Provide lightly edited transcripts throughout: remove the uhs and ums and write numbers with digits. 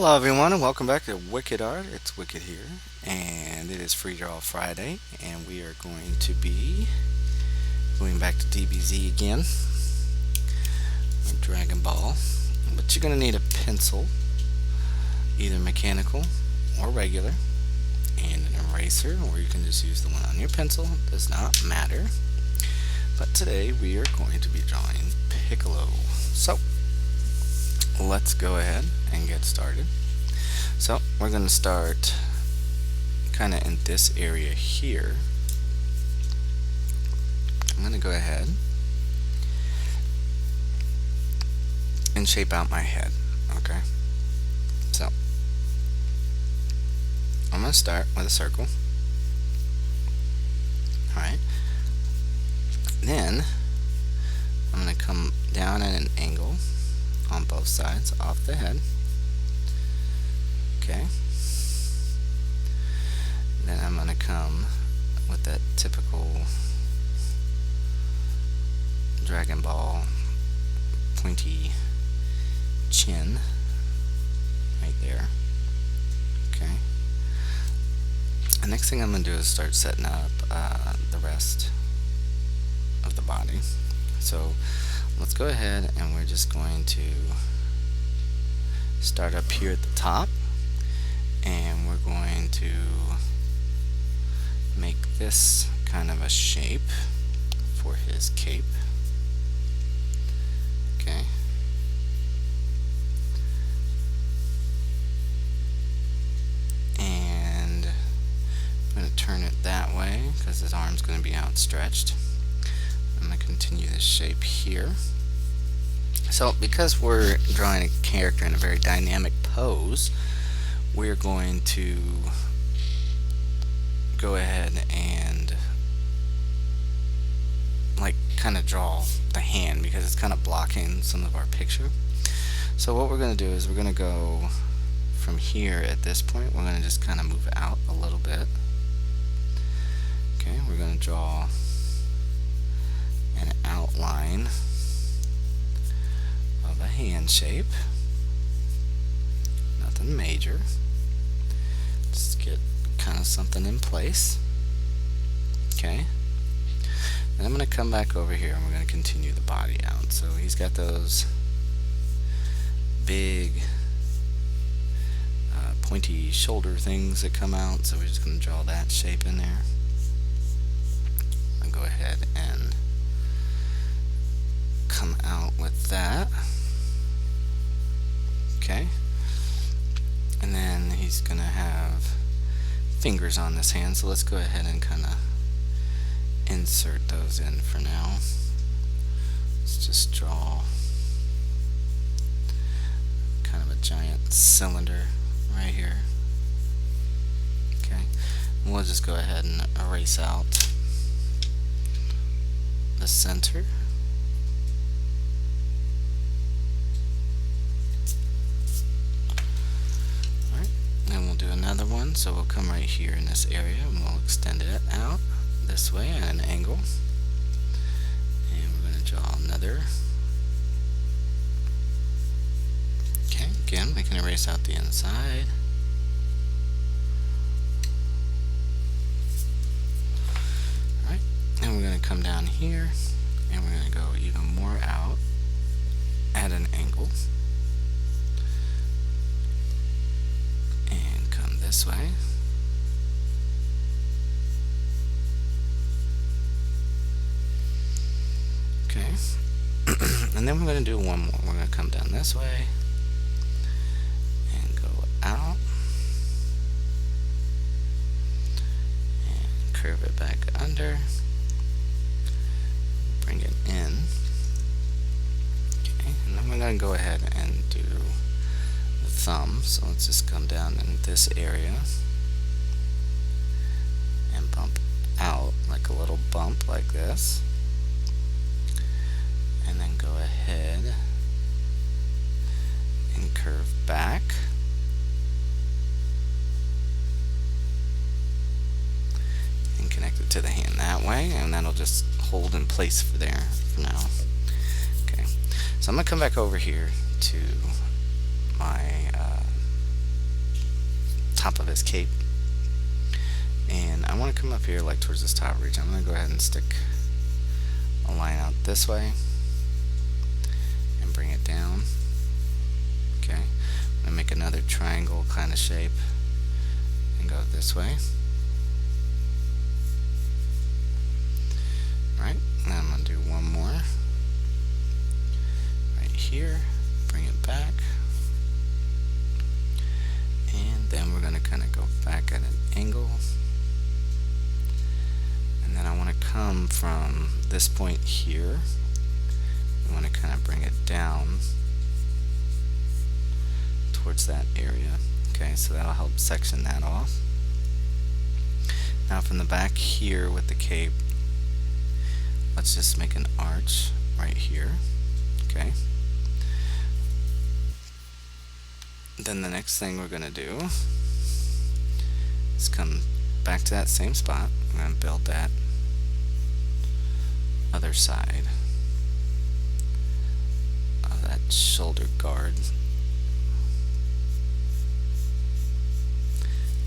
Hello everyone and welcome back to Wicked Art. It's Wicked here and it is Free Draw Friday and we are going to be going back to DBZ again with Dragon Ball. But you're going to need a pencil, either mechanical or regular, and an eraser, or you can just use the one on your pencil. It does not matter. But today we are going to be drawing Piccolo. So let's go ahead and get started. So we're going to start kind of in this area here. I'm going to go ahead and shape out my head. Okay, so I'm going to start with a circle. Alright, then I'm going to come down at an angle on both sides off the head. Okay. Then I'm going to come with that typical Dragon Ball pointy chin right there. Okay. The next thing I'm going to do is start setting up the rest of the body. So let's go ahead and we're just going to start up here at the top, and we're going to make this kind of a shape for his cape. Okay. And I'm going to turn it that way because his arm's going to be outstretched. I'm going to continue this shape here. So because we're drawing a character in a very dynamic pose, we're going to go ahead and like kind of draw the hand because it's kind of blocking some of our picture. So what we're going to do is we're going to go from here at this point. We're going to just kind of move out a little bit. Okay, we're going to draw an outline of a hand shape. Nothing major. Just get kind of something in place. Okay. Then I'm going to come back over here and we're going to continue the body out. So he's got those big pointy shoulder things that come out. So we're just going to draw that shape in there. I'll go ahead and come out with that. Okay. And then he's gonna have fingers on this hand, so let's go ahead and kind of insert those in for now. Let's just draw kind of a giant cylinder right here. Okay. And we'll just go ahead and erase out the center. Another one, so we'll come right here in this area and we'll extend it out this way at an angle, and we're going to draw another. Okay, again we can erase out the inside. Alright, and we're going to come down here and we're going to go even more out at an angle. This way. Okay. And then we're going to do one more. We're going to come down this way and go out and curve it back under, bring it in. Okay. And then we're going to go ahead and do thumb, so let's just come down in this area and bump out like a little bump like this, and then go ahead and curve back and connect it to the hand that way, and that'll just hold in place for there for now. Okay, so I'm going to come back over here to my top of his cape. And I want to come up here like towards this top region. I'm going to go ahead and stick a line out this way and bring it down. Okay, I'm going to make another triangle kind of shape and go this way. Right, now I'm going to do one more right here, bring it back, and then we're going to kind of go back at an angle, and then I want to come from this point here. We want to kind of bring it down towards that area. Okay, so that'll help section that off. Now from the back here with the cape, let's just make an arch right here. Okay. Then the next thing we're going to do is come back to that same spot. We're going to build that other side of that shoulder guard.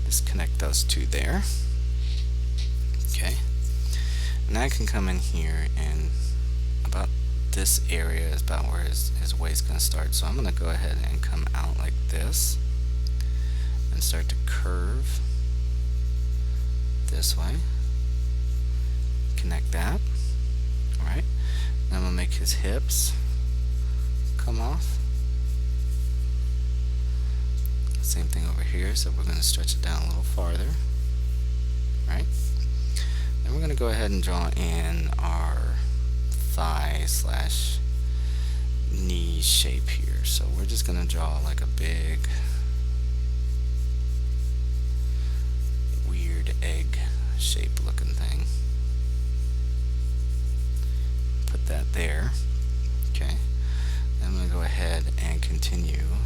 Just connect those two there. Okay. Now I can come in here, and about this area is about where his waist is going to start. So I'm going to go ahead and come out like this and start to curve this way. Connect that. Alright. Now I'm going to make his hips come off. Same thing over here, so we're going to stretch it down a little farther. Right? Then we're going to go ahead and draw in our thigh slash knee shape here. So we're just going to draw like a big weird egg shape looking thing. Put that there. Okay. Then I'm going to go ahead and continue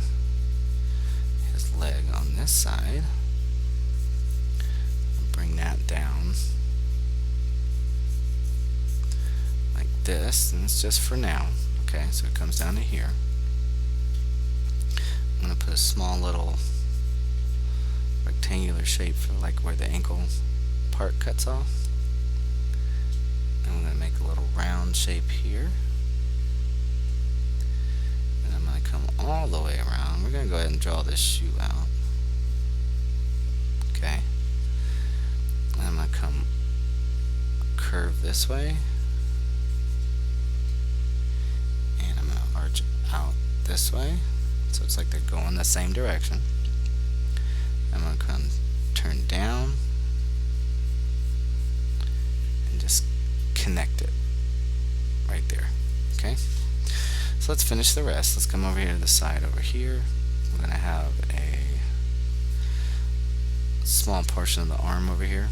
his leg on this side. Bring that down like this, and it's just for now. Okay, so it comes down to here. I'm going to put a small little rectangular shape for like where the ankle part cuts off. And I'm going to make a little round shape here. And I'm going to come all the way around. We're going to go ahead and draw this shoe out. Okay. And I'm going to come curve this way. And I'm going to arch out this way. So it's like they're going the same direction. I'm going to come turn down and just connect it right there. Okay? So let's finish the rest. Let's come over here to the side over here. We're going to have a small portion of the arm over here.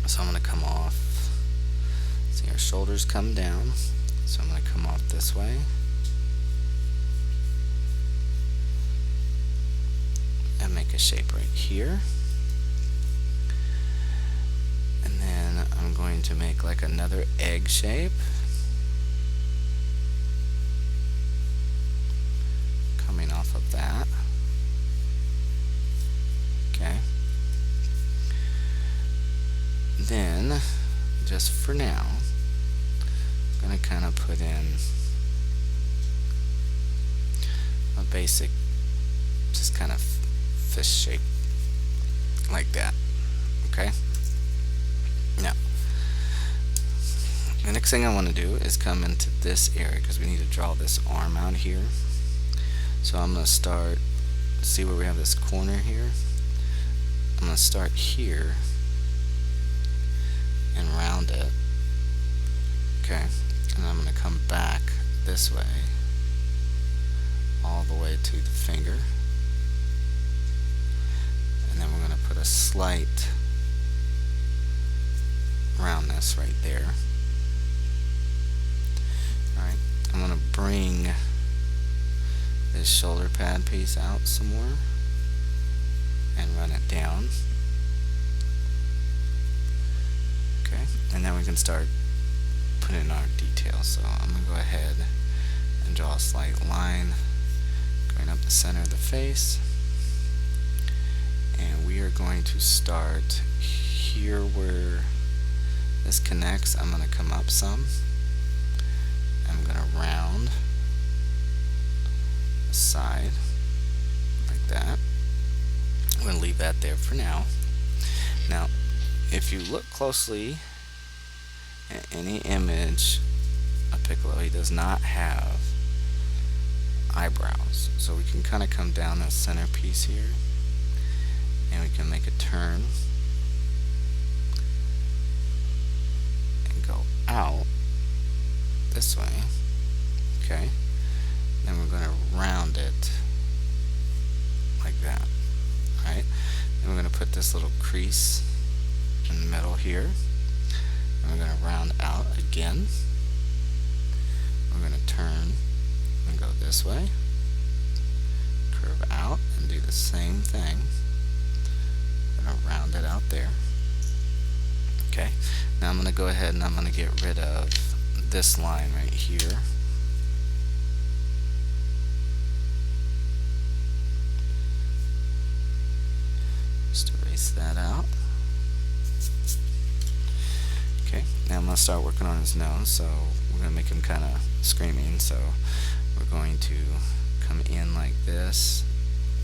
So I'm going to come off. See, our shoulders come down. So I'm going to come off this way. And make a shape right here. And then I'm going to make like another egg shape. Coming off of that. Okay. Then, just for now, I'm going to kind of put in a basic, just kind of fish shape like that. Okay? Now, the next thing I want to do is come into this area because we need to draw this arm out here. So I'm going to start, see where we have this corner here. I'm going to start here and round it. Okay, and I'm going to come back this way all the way to the finger. And then we're going to put a slight roundness right there. Alright, I'm going to bring this shoulder pad piece out some more and run it down. Okay, and then we can start putting in our details. So I'm going to go ahead and draw a slight line going up the center of the face, are going to start here where this connects. I'm going to come up some. I'm going to round the side like that. I'm going to leave that there for now. Now, if you look closely at any image of Piccolo, he does not have eyebrows. So we can kind of come down the center piece here, and we can make a turn and go out this way. Okay. Then we're going to round it like that. Alright. Then we're going to put this little crease in the middle here. And we're going to round out again. We're going to turn and go this way, curve out, and do the same thing. I'm going to round it out there. Okay, now I'm going to go ahead and I'm going to get rid of this line right here. Just erase that out. Okay, now I'm going to start working on his nose, so we're going to make him kind of screaming, so we're going to come in like this,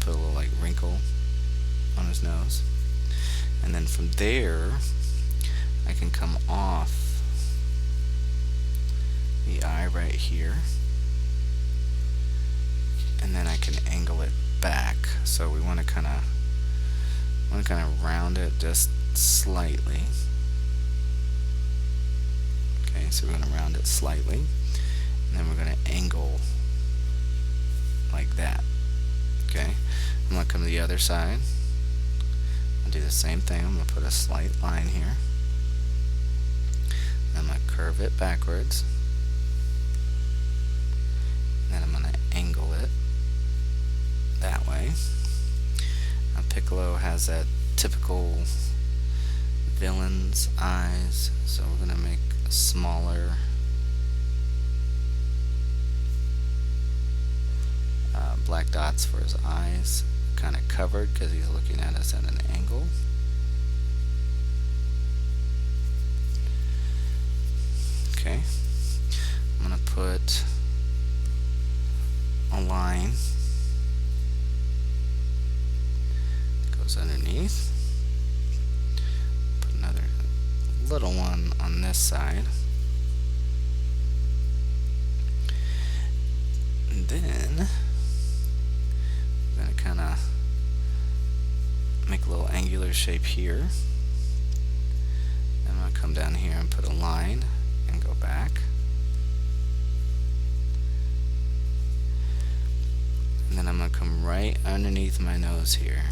put a little like wrinkle on his nose, and then from there I can come off the eye right here, and then I can angle it back. So we want to kind of round it just slightly. Okay, so we're going to round it slightly, and then we're going to angle like that. Okay, I'm going to come to the other side. I'll do the same thing. I'm going to put a slight line here. I'm going to curve it backwards. And then I'm going to angle it that way. Now Piccolo has that typical villain's eyes, so we're going to make a smaller black dots for his eyes, kind of covered because he's looking at us at an angle. Okay, I'm going to put a line that goes underneath. Put another little one on this side. And then I'm going to kind of make a little angular shape here. I'm going to come down here and put a line and go back. And then I'm going to come right underneath my nose here.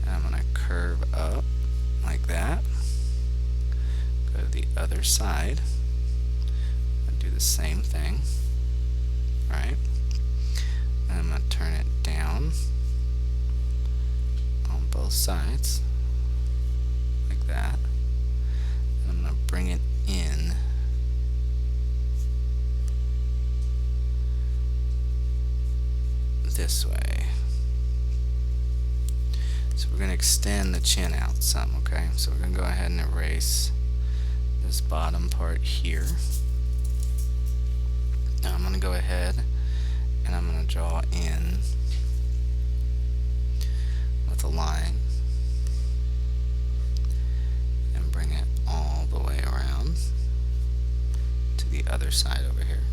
And I'm going to curve up like that. Go to the other side. And do the same thing. Right? And I'm going to turn it down on both sides. Like that. And I'm going to bring it in this way. So we're going to extend the chin out some, okay? So we're going to go ahead and erase this bottom part here. Now I'm going to go ahead and I'm going to draw in with a line and bring it all the way around to the other side over here.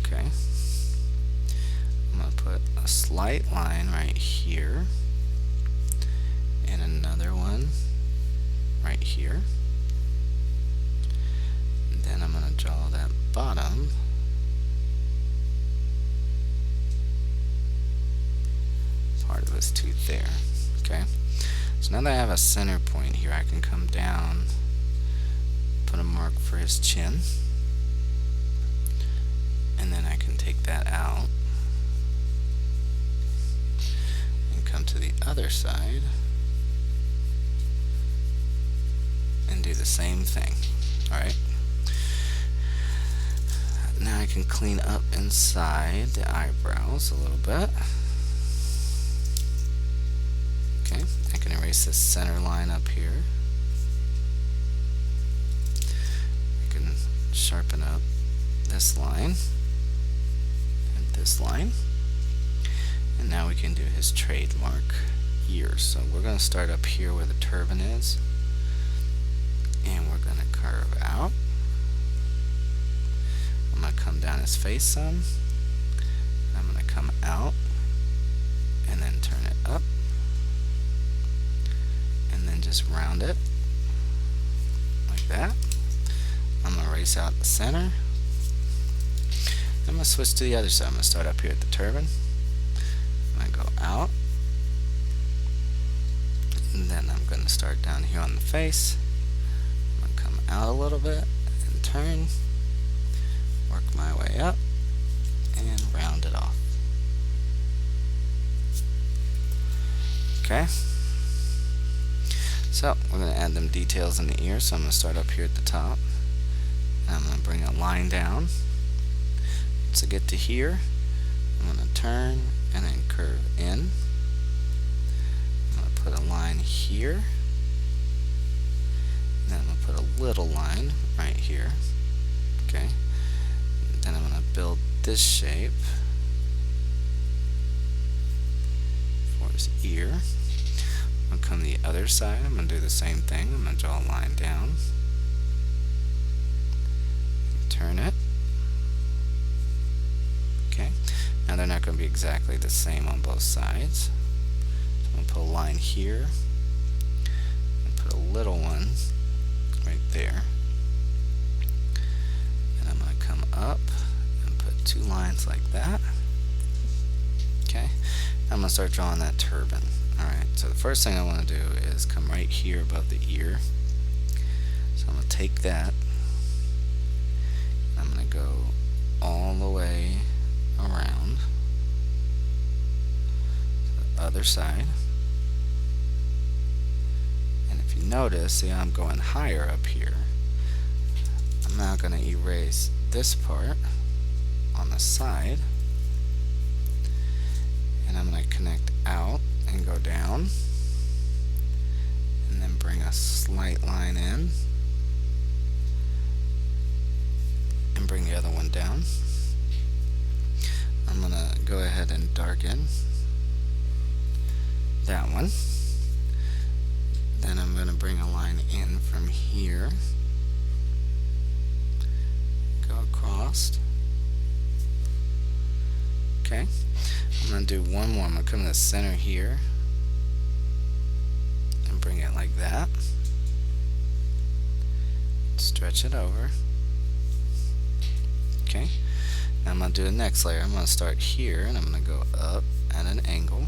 Okay. I'm going to put a slight line right here and another one right here. And then I'm going to draw that bottom part of his tooth there. Okay. So now that I have a center point here, I can come down, put a mark for his chin, and then I can take that out and come to the other side and do the same thing. Alright. Now I can clean up inside the eyebrows a little bit. Okay, I can erase this center line up here. I can sharpen up this line and this line. And now we can do his trademark ears. So we're going to start up here where the turban is. And we're going to curve out. I'm going to come down his face some. I'm going to come out and then turn it up. And then just round it like that. I'm going to erase out the center. I'm going to switch to the other side. I'm going to start up here at the turban. I'm going to go out. And then I'm going to start down here on the face. I'm going to come out a little bit and turn. Work my way up and round it off. Okay. So we're going to add them details in the ear. So I'm going to start up here at the top. And I'm going to bring a line down. Once I get to here, I'm going to turn and then curve in. I'm going to put a line here. And then I'm going to put a little line right here. Okay. And then I'm going to build this shape for his ear. I'm going to come to the other side. I'm going to do the same thing. I'm going to draw a line down. Turn it. Okay. Now they're not going to be exactly the same on both sides. So I'm going to put a line here. And put a little one right there. And I'm going to come up and put two lines like that. Okay. I'm going to start drawing that turban. Alright, so the first thing I want to do is come right here above the ear. So I'm going to take that. I'm going to go all the way around to the other side. And if you notice, see I'm going higher up here. I'm now going to erase this part on the side. And I'm going to connect out and go down. And then bring a slight line in. And bring the other one down. I'm going to go ahead and darken that one. Then I'm going to bring a line in from here. Go across. Okay. I'm going to do one more. I'm going to come to the center here. And bring it like that. Stretch it over. Okay. Now I'm going to do the next layer. I'm going to start here and I'm going to go up at an angle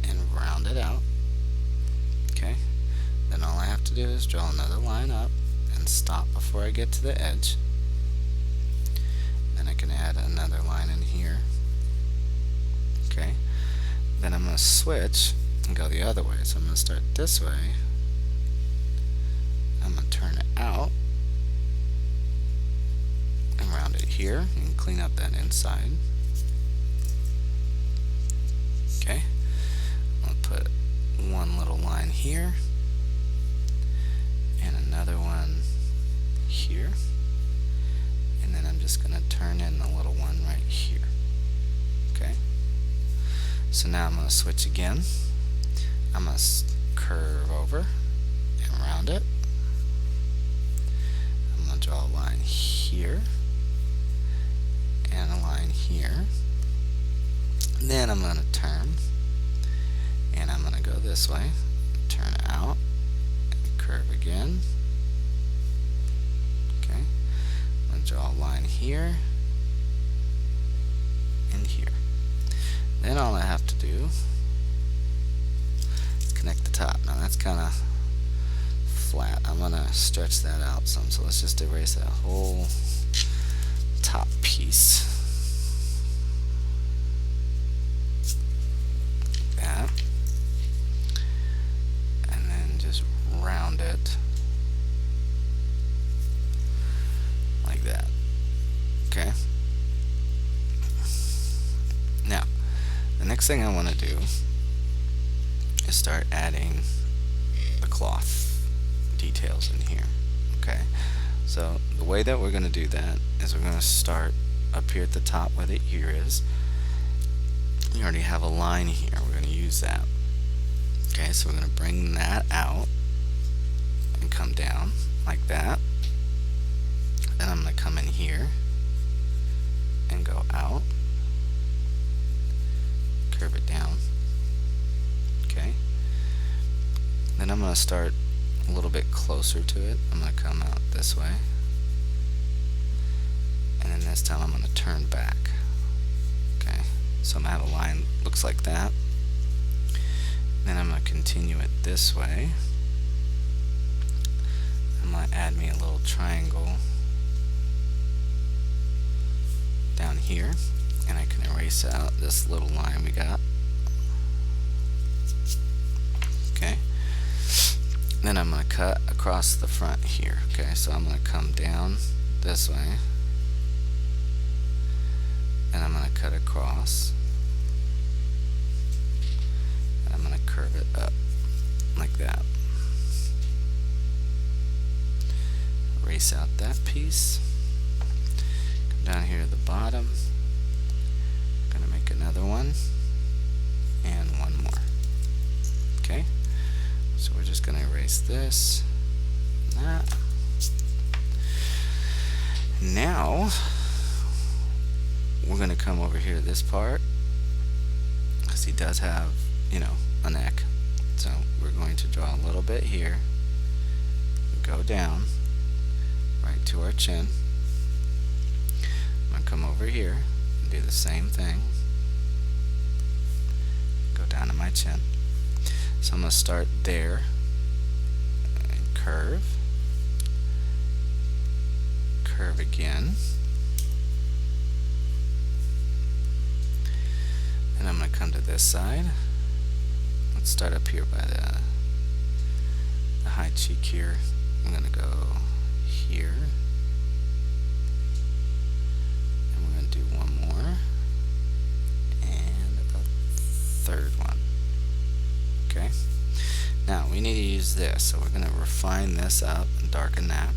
and round it out. Okay. Then all I have to do is draw another line up and stop before I get to the edge. Then I can add another line in here. Okay. Then I'm going to switch and go the other way. So I'm going to start this way. I'm going to turn it out. Round it here and clean up that inside. Okay, I'll put one little line here and another one here, and then I'm just going to turn in the little one right here. Okay, so now I'm going to switch again. I'm going to curve over and round it. I'm going to draw a line here and a line here. Then I'm going to turn and I'm going to go this way, turn out and curve again. Okay, I'm going to draw a line here and here. Then all I have to do is connect the top. Now that's kind of flat. I'm going to stretch that out some, so let's just erase that whole top piece. That. And then just round it next thing I want to do is start adding the cloth details in here. Okay, so the way that we're going to do that is we're going to start up here at the top where the ear is. You already have a line here. We're going to use that. Okay, so we're going to bring that out and come down like that. Then I'm going to come in here and go out, curve it down. Okay, then I'm going to start a little bit closer to it. I'm going to come out this way, and then this time I'm going to turn back. Okay, so I'm going to have a line looks like that. Then I'm going to continue it this way. I'm going to add me a little triangle down here, and I can erase out this little line we got. Okay, then I'm going to cut across the front here. Okay, so I'm going to come down this way, and I'm going to cut across, and I'm going to curve it up like that. Erase out that piece. Come down here at the bottom. I'm going to make another one and one more. Okay, so we're just going to erase this and that. Now we're going to come over here to this part, because he does have, you know, a neck. So we're going to draw a little bit here, go down right to our chin. I'm going to come over here and do the same thing, go down to my chin. So I'm going to start there and curve, curve again, and I'm going to come to this side. Let's start up here by the high cheek here. I'm going to go here, and we're going to do one more and a third one. Okay, now we need to use this, so we're going to refine this up and darken that,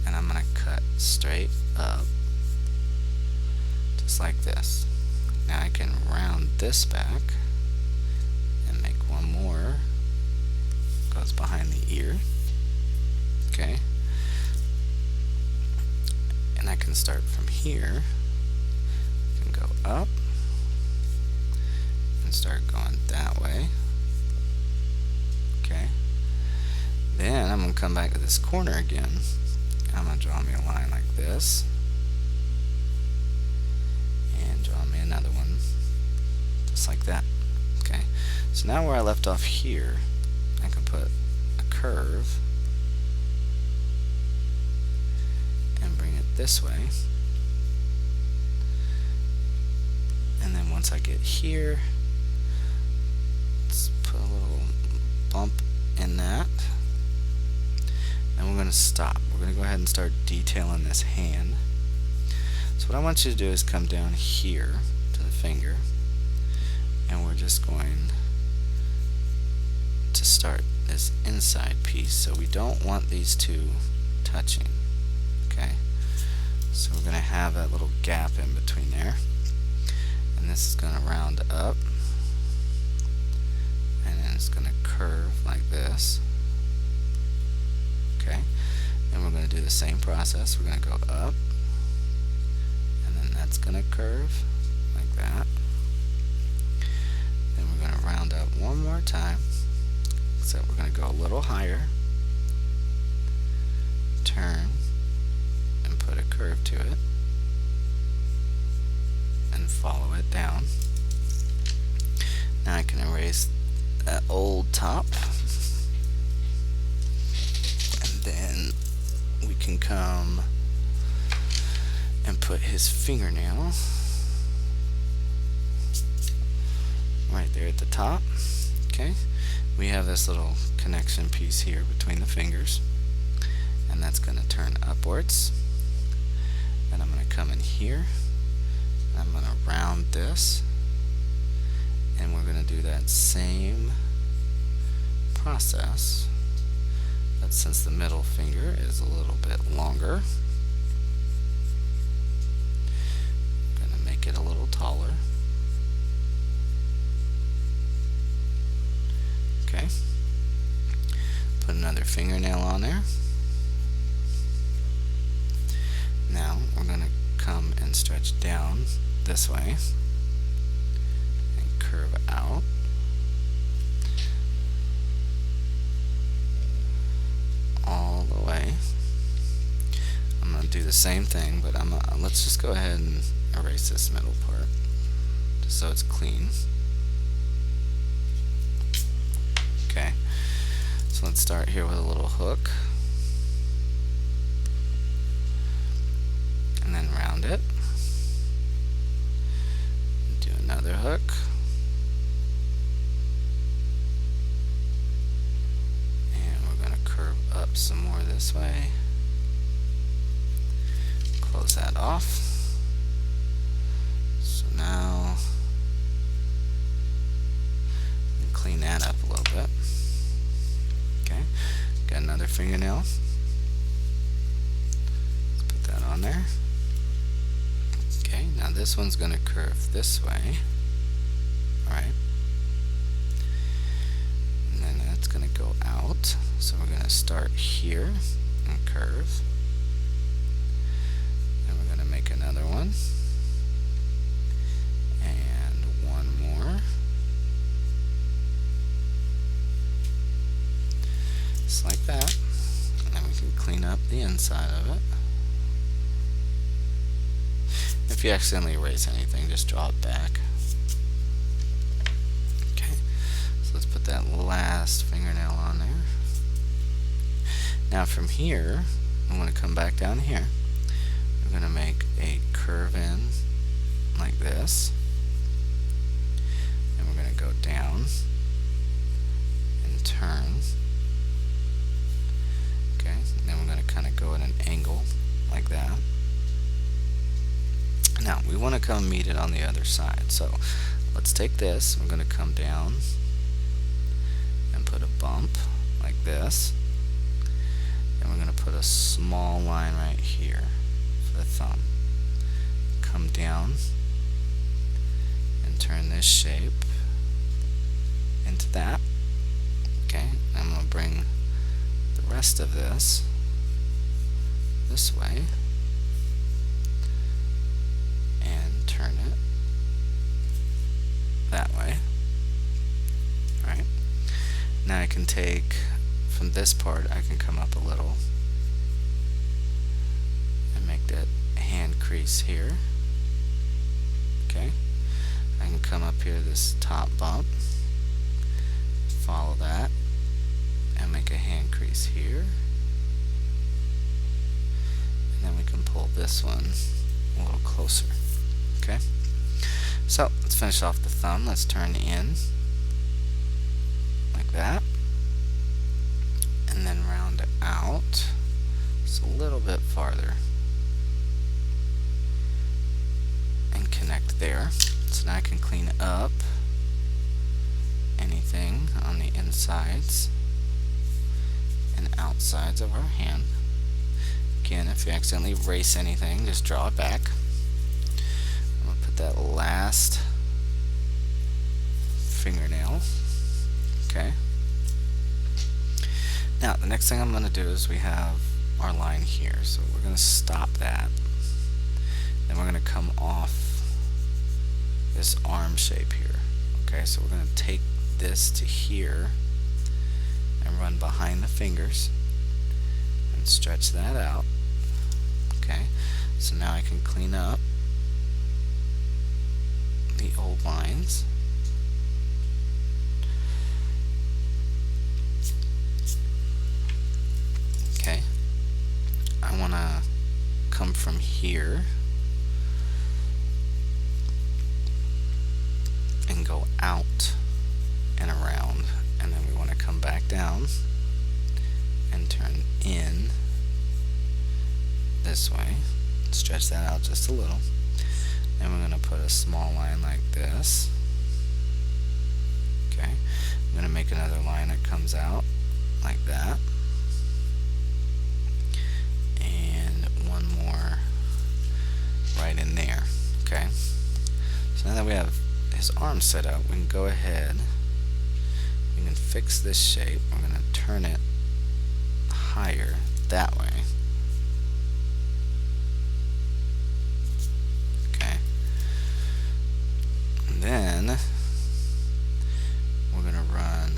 and I'm going to cut straight up just like this. Now I can round this back and make one more, goes behind the ear. Okay, and I can start from here, I can go up and start going that way. Okay, then I'm going to come back to this corner again. I'm going to draw me a line like this, and draw me another one just like that. Okay, so now where I left off here, I can put a curve and bring it this way, and then once I get here, let's put a little bump in that, and we're going to stop. We're going to go ahead and start detailing this hand. So what I want you to do is come down here to the finger, and we're just going to start this inside piece, so we don't want these two touching. Okay, so we're going to have that little gap in between there, and this is going to round up, and then it's going to curve like this. Okay, and we're going to do the same process. We're going to go up, and then that's going to curve like that. Then we're going to round up one more time, except we're going to go a little higher, turn, and put a curve to it, and follow it down. Now I can erase that old top, and then we can come and put his fingernail right there at the top. Okay, we have this little connection piece here between the fingers, and that's going to turn upwards, and I'm going to come in here, and I'm going to round this do that same process, but since the middle finger is a little bit longer, I'm going to make it a little taller. Okay. Put another fingernail on there. Now we're going to come and stretch down this way and curve out. All the way. I'm going to do the same thing, but let's just go ahead and erase this middle part just so it's clean. Okay, so let's start here with a little hook and then round it. Do another hook. And we're going to curve up some more this way. Close that off. So now clean that up a little bit. Okay, got another fingernail. Let's put that on there. Okay, now this one's going to curve this way. Alright. And then that's going to go out. So we're going to start here and curve. And we're going to make another one. And one more. Just like that. And then we can clean up the inside of it. If you accidentally erase anything, just draw it back. Okay, so let's put that last fingernail on there. Now from here, I'm going to come back down here. I'm going to make a curve in like this. And we're going to go down and turn. Okay, and then we're going to kind of go at an angle like that. Now we want to come meet it on the other side. So let's take this. We're going to come down and put a bump like this. And we're going to put a small line right here for the thumb. Come down and turn this shape into that. Okay, I'm going to bring the rest of this way and turn it that way. Alright, now I can take from this part, I can come up a little and make that hand crease here. Okay, I can come up here this top bump, follow that, and make a hand crease here. And then we can pull this one a little closer. Okay, so let's finish off the thumb. Let's turn in like that, and then round it out just a little bit farther and connect there. So now I can clean up anything on the insides and outsides of our hand. Again, if you accidentally erase anything, just draw it back. I'm going to put that last fingernail. Okay. Now, the next thing I'm going to do is we have our line here. So we're going to stop that. Then we're going to come off this arm shape here. Okay, so we're going to take this to here and run behind the fingers and stretch that out. Okay, so now I can clean up the old lines. Okay, I want to come from here and go out and around, and then we want to come back down and turn in this way. Stretch that out just a little. Then we're going to put a small line like this Okay, I'm going to make another line that comes out like that, and one more right in there. Okay, so now that we have his arm set up, we can go ahead, we can fix this shape. We're going to turn it higher that way. Okay, and then we're going to run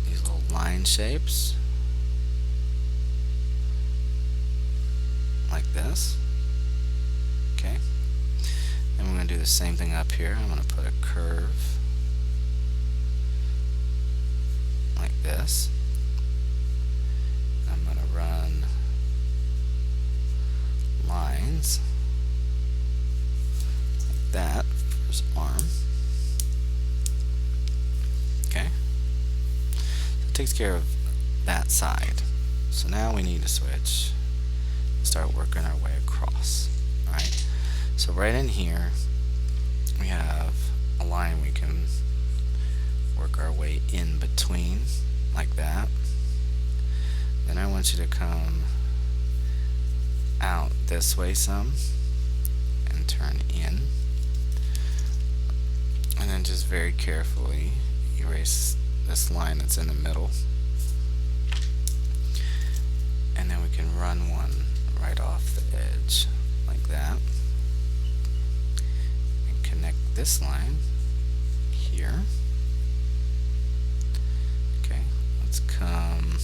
these little line shapes like this. Okay, and we're going to do the same thing up here. I'm going to put a curve like this. I'm going to run lines like that for his arm. Okay, so it takes care of that side. So now we need to switch, start working our way across. Alright, so right in here we have a line we can work our way in between like that. Then I want you to come out this way some and turn in, and then just very carefully erase this line that's in the middle, and then we can run one right off the edge like that and connect this line here. Okay, let's come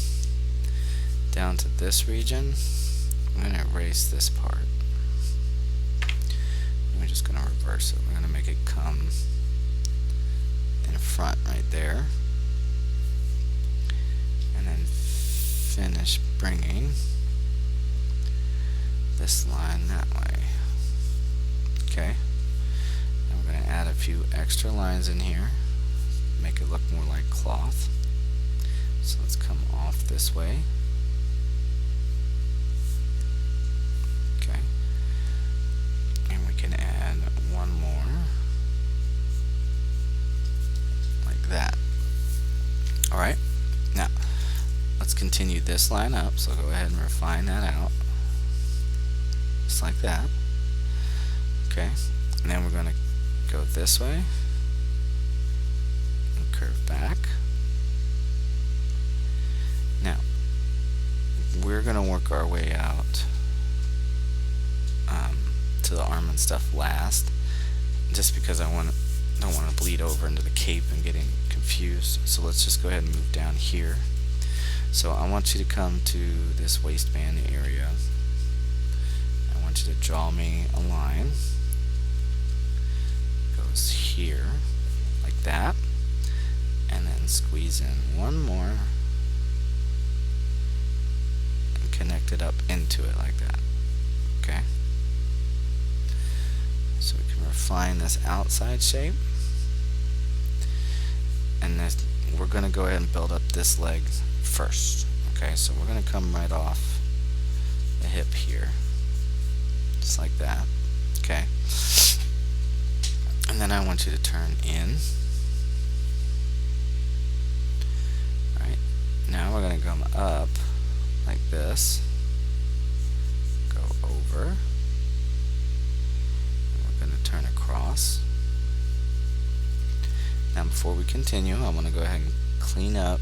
down to this region. I'm going to erase this part. We're just going to reverse it. We're going to make it come in front right there, and then finish bringing this line that way. Okay, and we're going to add a few extra lines in here, make it look more like cloth. So let's come off this way. Okay, and we can add one more like that. Alright, now let's continue this line up, so go ahead and refine that out just like that. Okay, and then we're going to go this way and curve back. Now we're going to work our way out to the arm and stuff last, just because I don't want to bleed over into the cape and getting confused. So let's just go ahead and move down here. So I want you to come to this waistband area. I want you to draw me a line. Goes here like that, and then squeeze in one more and connect it up into it like that. Okay, so we can refine this outside shape, and this, we're going to go ahead and build up this leg first. Okay, so we're going to come right off the hip here, just like that. Okay, and then I want you to turn in. Alright, now we're going to come up like this, go over, and we're going to turn across. Now before we continue, I want to go ahead and clean up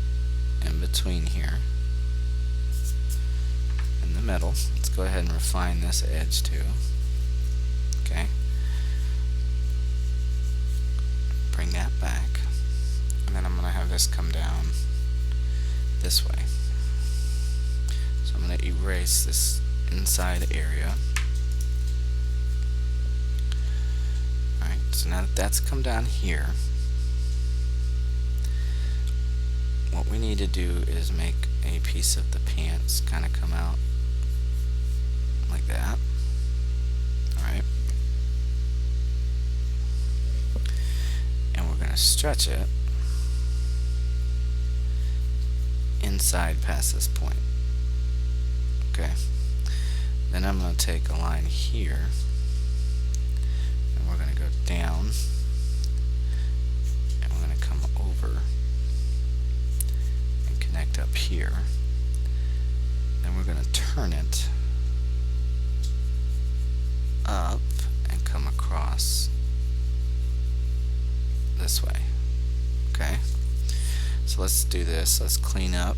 in between here in the middle. Let's go ahead and refine this edge too. Okay, bring that back, and then I'm going to have this come down this way. So I'm going to erase this inside area. Alright, so now that that's come down here, what we need to do is make a piece of the pants kind of come out like that. Alright, and we're going to stretch it inside past this point. Okay, then I'm going to take a line here, and we're going to go down across this way. Okay, so let's do this. Let's clean up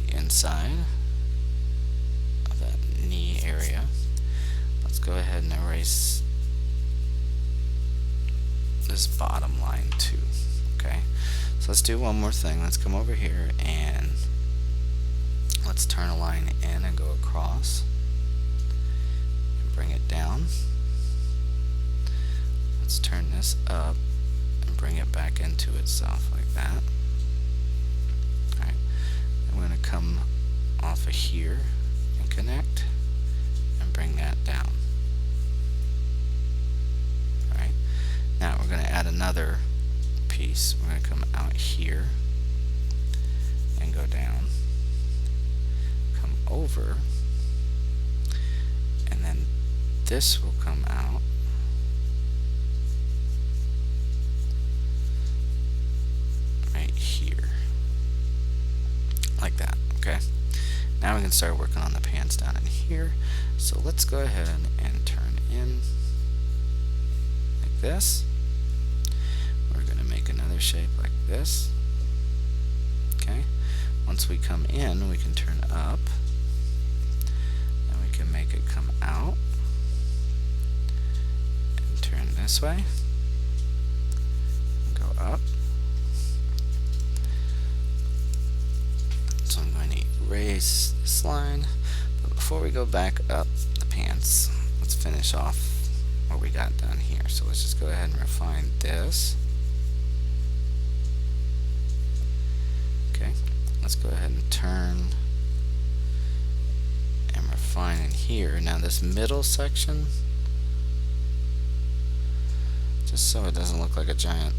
the inside of that knee area. Let's go ahead and erase this bottom line too. Okay, so let's do one more thing. Let's come over here and let's turn a line in and go across and bring it down. Let's turn this up and bring it back into itself like that. Alright, and we're going to come off of here and connect and bring that down. Alright, now we're going to add another piece. We're going to come out here and go down, come over, and then this will come out right here like that. Okay, now we can start working on the pants down in here. So let's go ahead and turn in like this. We're going to make another shape like this. Okay, once we come in, we can turn up and we can make it come out and turn this way and go up. So I'm going to erase this line, but before we go back up the pants, let's finish off what we got done here. So let's just go ahead and refine this. Okay, let's go ahead and turn and refine in here. Now this middle section, just so it doesn't look like a giant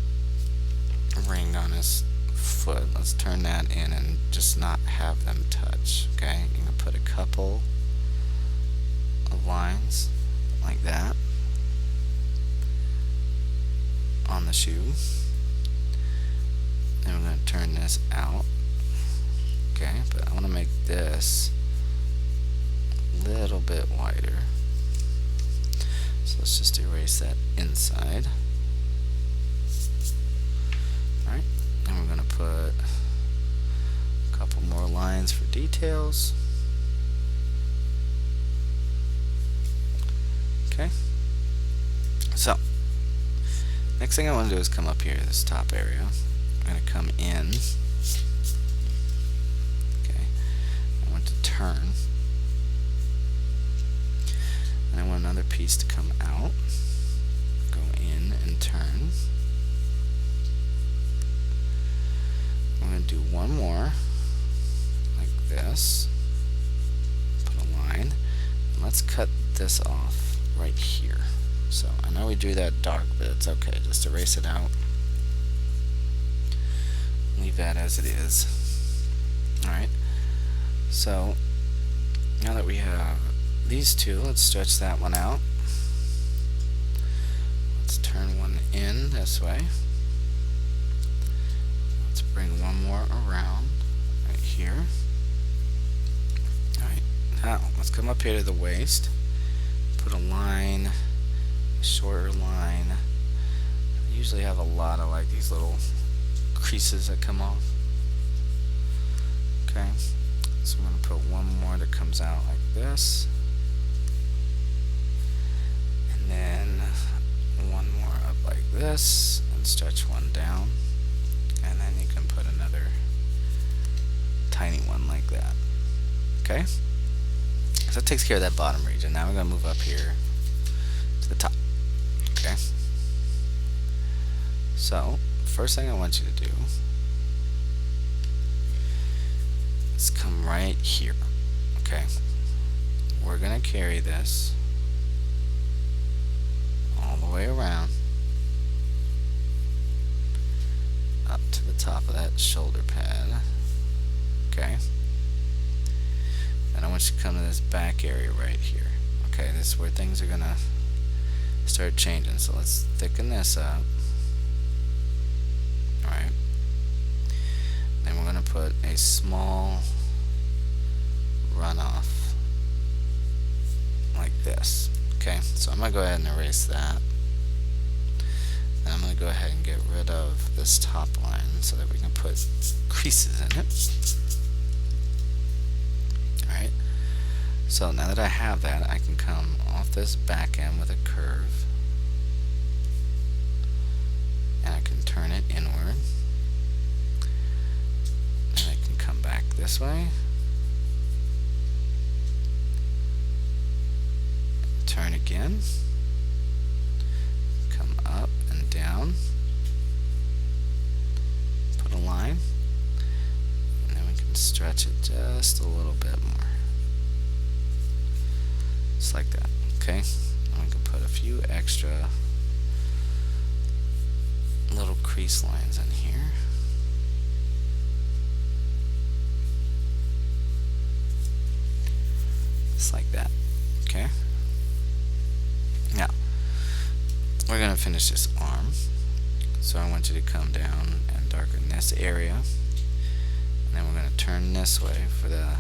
ring on his foot, let's turn that in and just not have them touch. Okay, I'm going to put a couple of lines like that on the shoe. Then we're going to turn this out. Okay, but I want to make this a little bit wider. So let's just erase that inside. Alright, then we're going to put a couple more lines for details. Okay, so next thing I want to do is come up here to this top area. I'm going to come in. Okay, I want to turn. And I want another piece to come out. Go in and turn. I'm going to do one more like this. Put a line. And let's cut this off right here. So I know we drew that dark, but it's okay. Just erase it out. Leave that as it is. Alright, so now that we have these two, let's stretch that one out. Let's turn one in this way. Let's bring one more around right here. Alright, now let's come up here to the waist. Put a line, a shorter line. I usually have a lot of like these little creases that come off. Okay, so I'm going to put one more that comes out like this, and then one more up like this, and stretch one down, and then you can put another tiny one like that. Okay, so that takes care of that bottom region. Now we're going to move up here to the top. Okay, so first thing I want you to do is come right here. Okay, we're going to carry this all the way around up to the top of that shoulder pad. Okay, and I want you to come to this back area right here. Okay, this is where things are going to start changing, so let's thicken this up. Alright, then we're going to put a small runoff like this. Okay. Okay, so I'm going to go ahead and erase that. And I'm going to go ahead and get rid of this top line so that we can put creases in it. Alright, so now that I have that, I can come off this back end with a curve. And I can turn it inward. And I can come back this way. Turn again. Come up and down. Put a line. And then we can stretch it just a little bit more. Just like that. Okay? And we can put a few extra little crease lines in here. Just like that. Okay? Now, we're going to finish this arm. So I want you to come down and darken this area. And then we're going to turn this way for the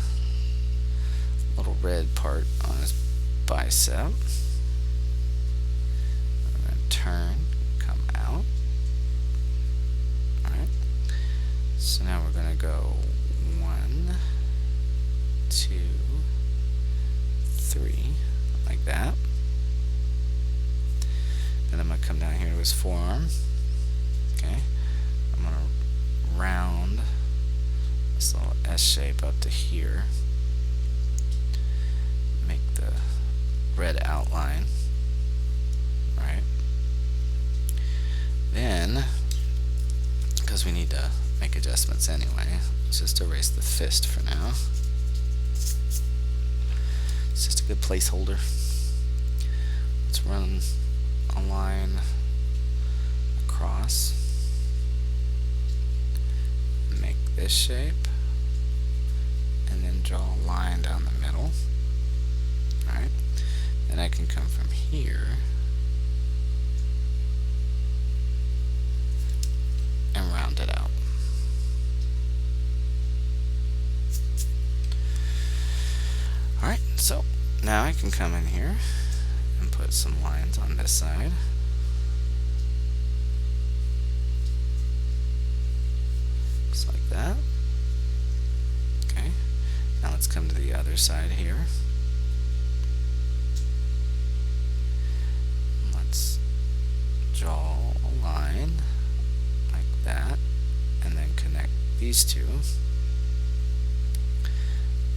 little red part on his bicep. We're going to turn, come out. Alright. So now we're going to go 1, 2, 3, like that. And I'm going to come down here to his forearm. Okay. I'm going to round this little S shape up to here. Make the red outline. Right. Then, because we need to make adjustments anyway, let's just erase the fist for now. It's just a good placeholder. Let's run a line across, make this shape, and then draw a line down the middle. Alright, then I can come from here and round it out. Alright, so now I can come in here and put some lines on this side. Just like that. Okay. Now let's come to the other side here. Let's draw a line like that and then connect these two.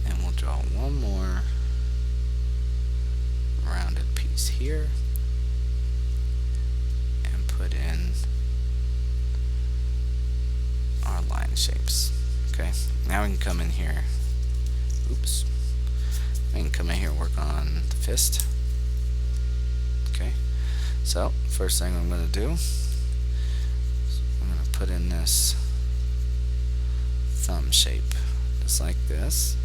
And we'll draw one more rounded piece here and put in our line shapes. Okay, now we can come in here. Oops. We can come in here and work on the fist. Okay, so first thing I'm going to do is I'm going to put in this thumb shape just like this.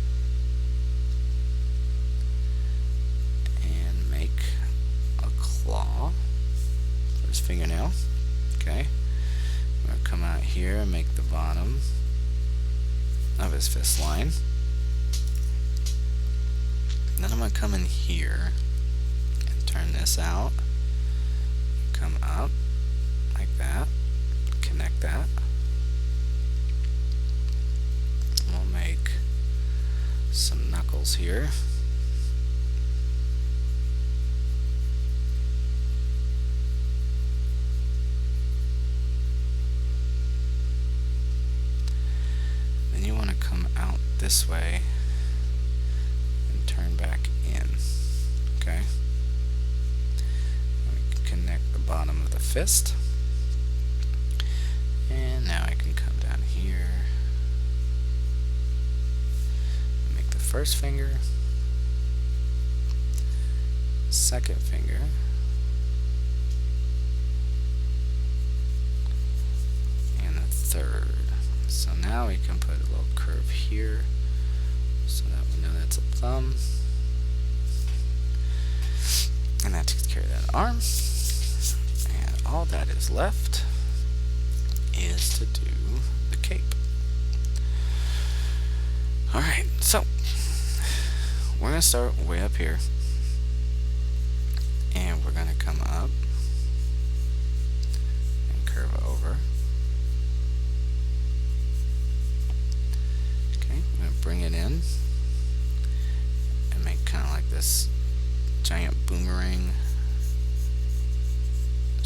A claw for his fingernail. Okay, I'm going to come out here and make the bottom of his fist line. And then I'm going to come in here and turn this out, come up like that, connect that. We'll make some knuckles here. Come out this way and turn back in. Okay, we can connect the bottom of the fist, and now I can come down here and make the first finger, second finger, and the third. So now we can put a little curve here so that we know that's a thumb. And that takes care of that arm. And all that is left is to do the cape. Alright, so we're going to start way up here.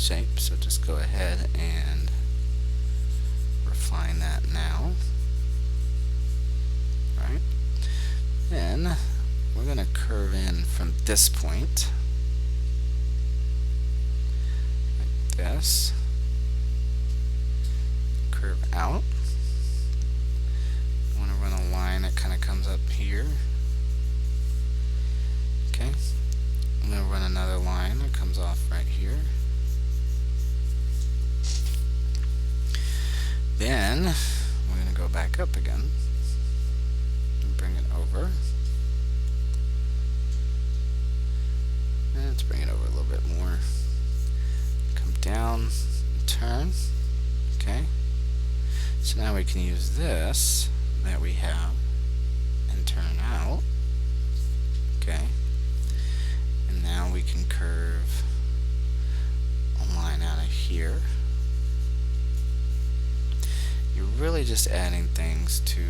shape, so just go ahead and refine that now. Alright, then we're going to curve in from this point, like this, curve out. I want to run a line that kind of comes up here. Okay, I'm going to run another line that comes off right here. Then we're going to go back up again and bring it over. And let's bring it over a little bit more. Come down, turn. Okay. So now we can use this that we have and turn out. Okay. And now we can curve a line out of here. You're really just adding things to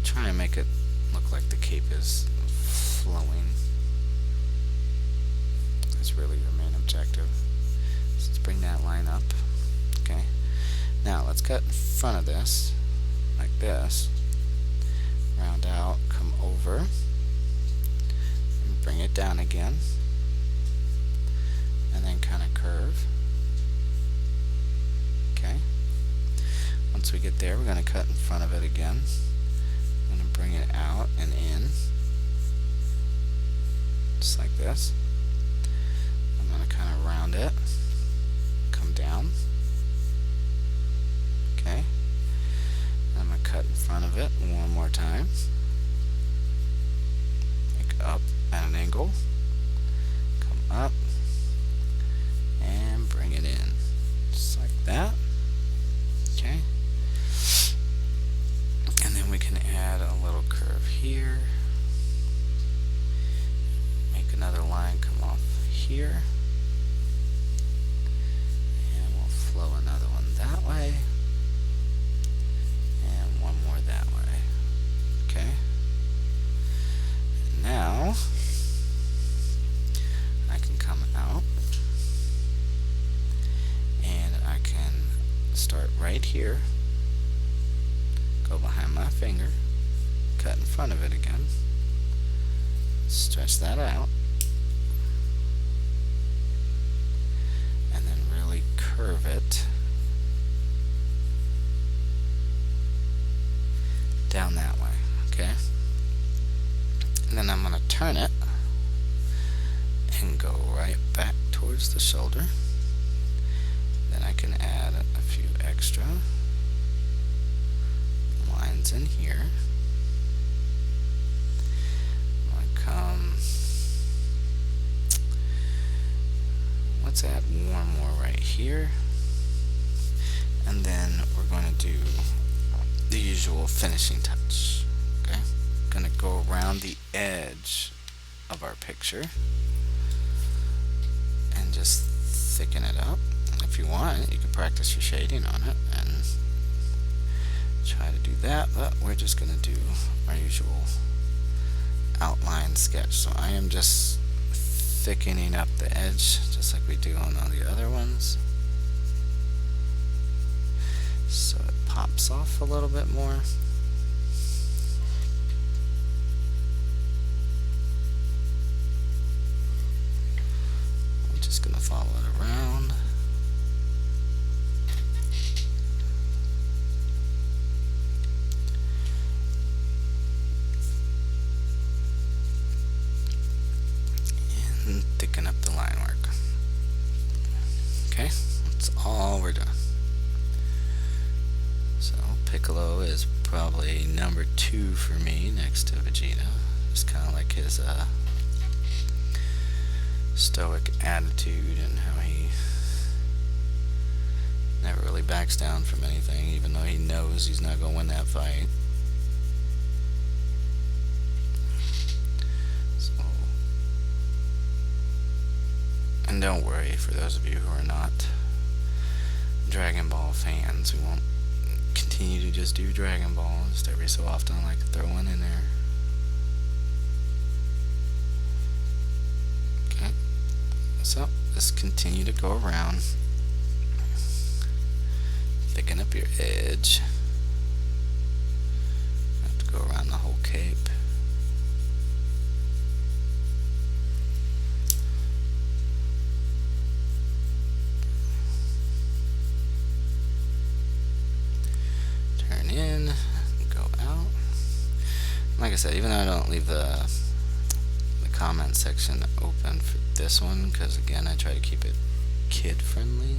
try and make it look like the cape is flowing. That's really your main objective. So let's bring that line up. Okay. Now let's cut in front of this, like this. Round out, come over, and bring it down again. And then kind of curve. Okay. Once we get there, we're going to cut in front of it again. I'm going to bring it out and in, just like this. I'm going to kind of round it, come down. Okay. And I'm going to cut in front of it one more time. Make up at an angle, come up, and bring it in, just like that. Okay. And then we can add a little curve here. Make another line come off here. And we'll flow another one that way. And one more that way. Okay. And now I can come out. And I can start right here. Go behind my finger, cut in front of it again, stretch that out, and then really curve it down that way, okay? And then I'm going to turn it and go right back towards the shoulder. Then I can add a few extra lines in here. I'm going to come, let's add one more right here, and then we're going to do the usual finishing touch. Okay, going to go around the edge of our picture and just thicken it up. If you want, you can practice your shading on it and try to do that, but we're just going to do our usual outline sketch. So I am just thickening up the edge just like we do on all the other ones, so it pops off a little bit more. I'm just going to follow it around. And thicken up the line work. Okay, that's all we're doing. So Piccolo is probably number 2 for me next to Vegeta. Just kind of like his stoic attitude and how he never really backs down from anything, even though he knows he's not going to win that fight. So, and don't worry, for those of you who are not Dragon Ball fans, we won't continue to just do Dragon Ball. Just every so often I like to throw one in there. So just continue to go around, thicken up your edge. Have to go around the whole cape. Turn in, go out. Like I said, even though I don't leave the comment section open for this one, because again I try to keep it kid friendly,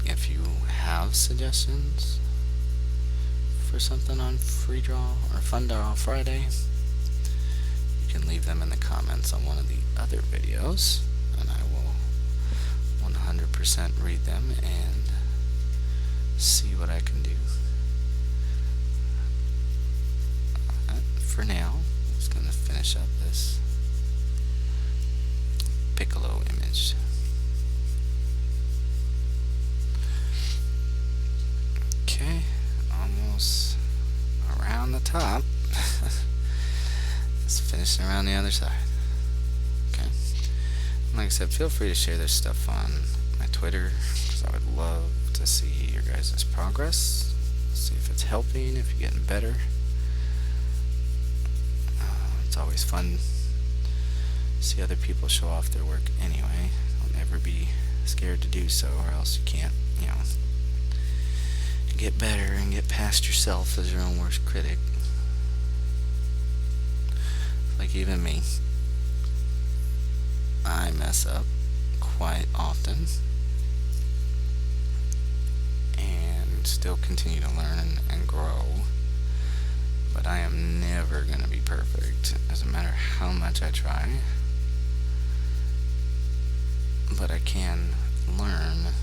if you have suggestions for something on Free Draw or Fun Draw Friday, you can leave them in the comments on one of the other videos, and I will 100% read them and see what I can do. For now, I'm just going to finish up this Piccolo image. Okay, almost around the top. Just finishing around the other side. Okay. Like I said, feel free to share this stuff on my Twitter, because I would love to see your guys' progress, see if it's helping, if you're getting better. It's always fun to see other people show off their work anyway. Don't ever be scared to do so, or else you can't, get better and get past yourself as your own worst critic. Like even me, I mess up quite often and still continue to learn and grow. But I am never going to be perfect, doesn't matter how much I try. But I can learn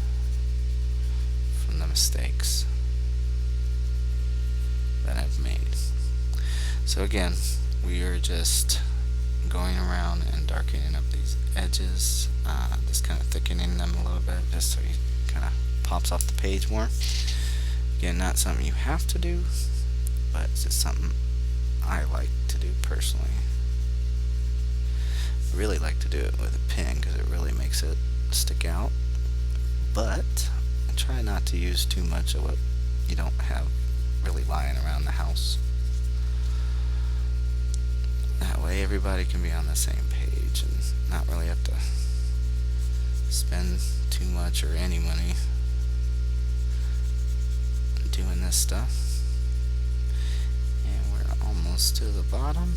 from the mistakes that I've made. So again, we are just going around and darkening up these edges, just kind of thickening them a little bit, just so he kind of pops off the page more. Again, not something you have to do, but it's just something I like to do personally. I really like to do it with a pen because it really makes it stick out, but I try not to use too much of what you don't have really lying around the house. That way everybody can be on the same page and not really have to spend too much or any money doing this stuff. And we're almost to the bottom.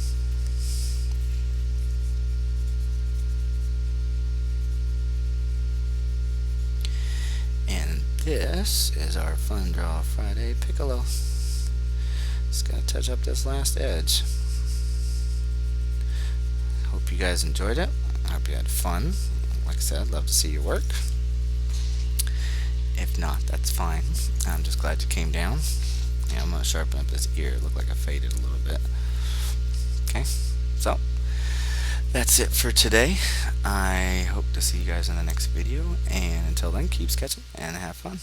And this is our Fun Draw Friday Piccolo. Just gotta touch up this last edge. Hope you guys enjoyed it. I hope you had fun. Like I said, I'd love to see your work. If not, that's fine. I'm just glad you came down. Yeah, I'm gonna sharpen up this ear. It looked like I faded a little bit. Okay, so that's it for today. I hope to see you guys in the next video, and until then, keep sketching and have fun.